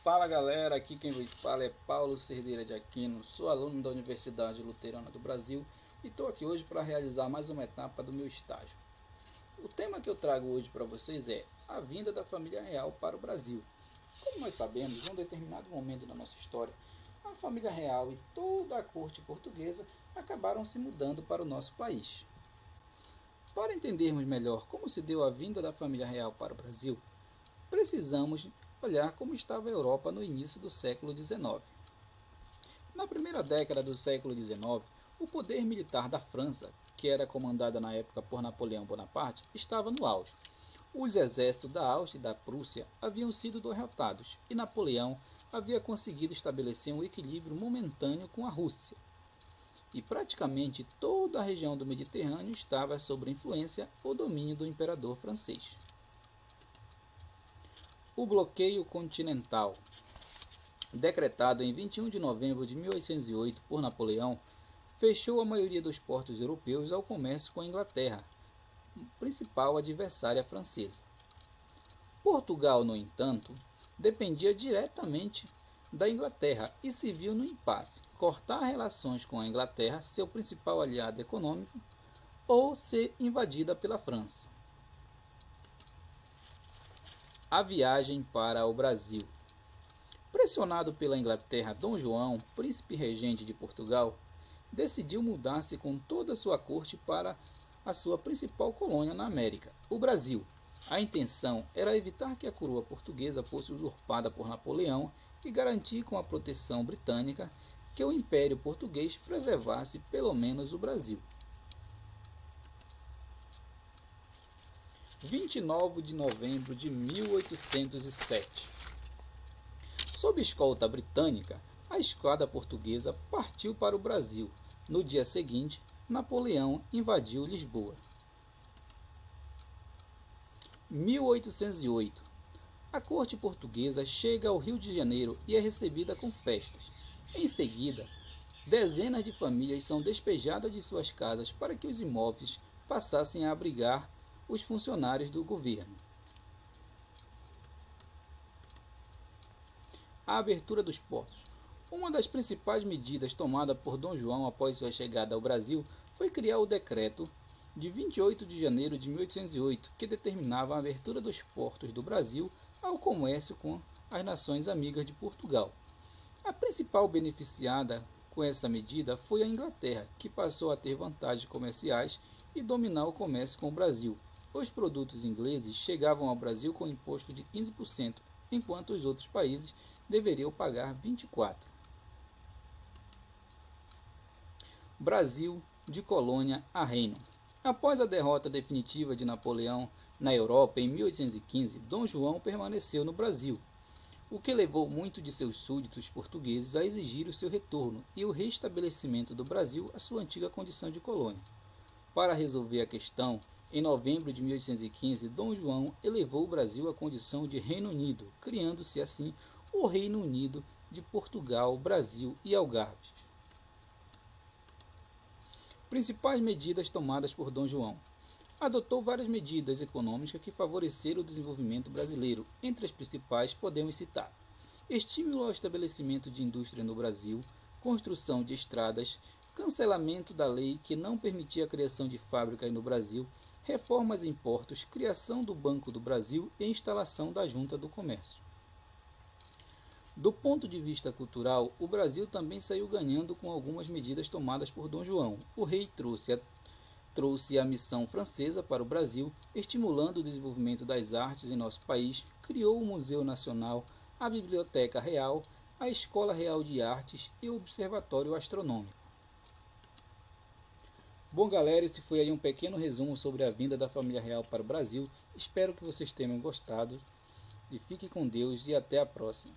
Fala galera, aqui quem vos fala é Paulo Cerdeira de Aquino, sou aluno da Universidade Luterana do Brasil e estou aqui hoje para realizar mais uma etapa do meu estágio. O tema que eu trago hoje para vocês é a vinda da família real para o Brasil. Como nós sabemos, em um determinado momento da nossa história, a família real e toda a corte portuguesa acabaram se mudando para o nosso país. Para entendermos melhor como se deu a vinda da família real para o Brasil, precisamos olhar como estava a Europa no início do século XIX. Na primeira década do século XIX, o poder militar da França, que era comandada na época por Napoleão Bonaparte, estava no auge. Os exércitos da Áustria e da Prússia haviam sido derrotados e Napoleão havia conseguido estabelecer um equilíbrio momentâneo com a Rússia. E praticamente toda a região do Mediterrâneo estava sob a influência ou domínio do imperador francês. O bloqueio continental, decretado em 21 de novembro de 1808 por Napoleão, fechou a maioria dos portos europeus ao comércio com a Inglaterra, principal adversária francesa. Portugal, no entanto, dependia diretamente da Inglaterra e se viu no impasse: cortar relações com a Inglaterra, seu principal aliado econômico, ou ser invadida pela França. A viagem para o Brasil. Pressionado pela Inglaterra, Dom João, príncipe regente de Portugal, decidiu mudar-se com toda a sua corte para a sua principal colônia na América, o Brasil. A intenção era evitar que a coroa portuguesa fosse usurpada por Napoleão e garantir com a proteção britânica que o Império Português preservasse pelo menos o Brasil. 29 de novembro de 1807. Sob escolta britânica, a esquadra portuguesa partiu para o Brasil. No dia seguinte, Napoleão invadiu Lisboa. 1808. A corte portuguesa chega ao Rio de Janeiro e é recebida com festas. Em seguida, dezenas de famílias são despejadas de suas casas para que os imóveis passassem a abrigar os funcionários do governo. A abertura dos portos. Uma das principais medidas tomada por Dom João após sua chegada ao Brasil foi criar o decreto de 28 de janeiro de 1808, que determinava a abertura dos portos do Brasil ao comércio com as nações amigas de Portugal. A principal beneficiada com essa medida foi a Inglaterra, que passou a ter vantagens comerciais e dominar o comércio com o Brasil. Os produtos ingleses chegavam ao Brasil com imposto de 15%, enquanto os outros países deveriam pagar 24%. Brasil de colônia a reino. Após a derrota definitiva de Napoleão na Europa em 1815, Dom João permaneceu no Brasil, o que levou muitos de seus súditos portugueses a exigir o seu retorno e o restabelecimento do Brasil à sua antiga condição de colônia. Para resolver a questão, em novembro de 1815, Dom João elevou o Brasil à condição de Reino Unido, criando-se assim o Reino Unido de Portugal, Brasil e Algarve. Principais medidas tomadas por Dom João. Adotou várias medidas econômicas que favoreceram o desenvolvimento brasileiro. Entre as principais podemos citar: estímulo ao estabelecimento de indústria no Brasil, construção de estradas, cancelamento da lei que não permitia a criação de fábricas no Brasil, reformas em portos, criação do Banco do Brasil e instalação da Junta do Comércio. Do ponto de vista cultural, o Brasil também saiu ganhando com algumas medidas tomadas por Dom João. O rei trouxe a missão francesa para o Brasil, estimulando o desenvolvimento das artes em nosso país, criou o Museu Nacional, a Biblioteca Real, a Escola Real de Artes e o Observatório Astronômico. Bom galera, esse foi aí um pequeno resumo sobre a vinda da família real para o Brasil. Espero que vocês tenham gostado e fiquem com Deus e até a próxima.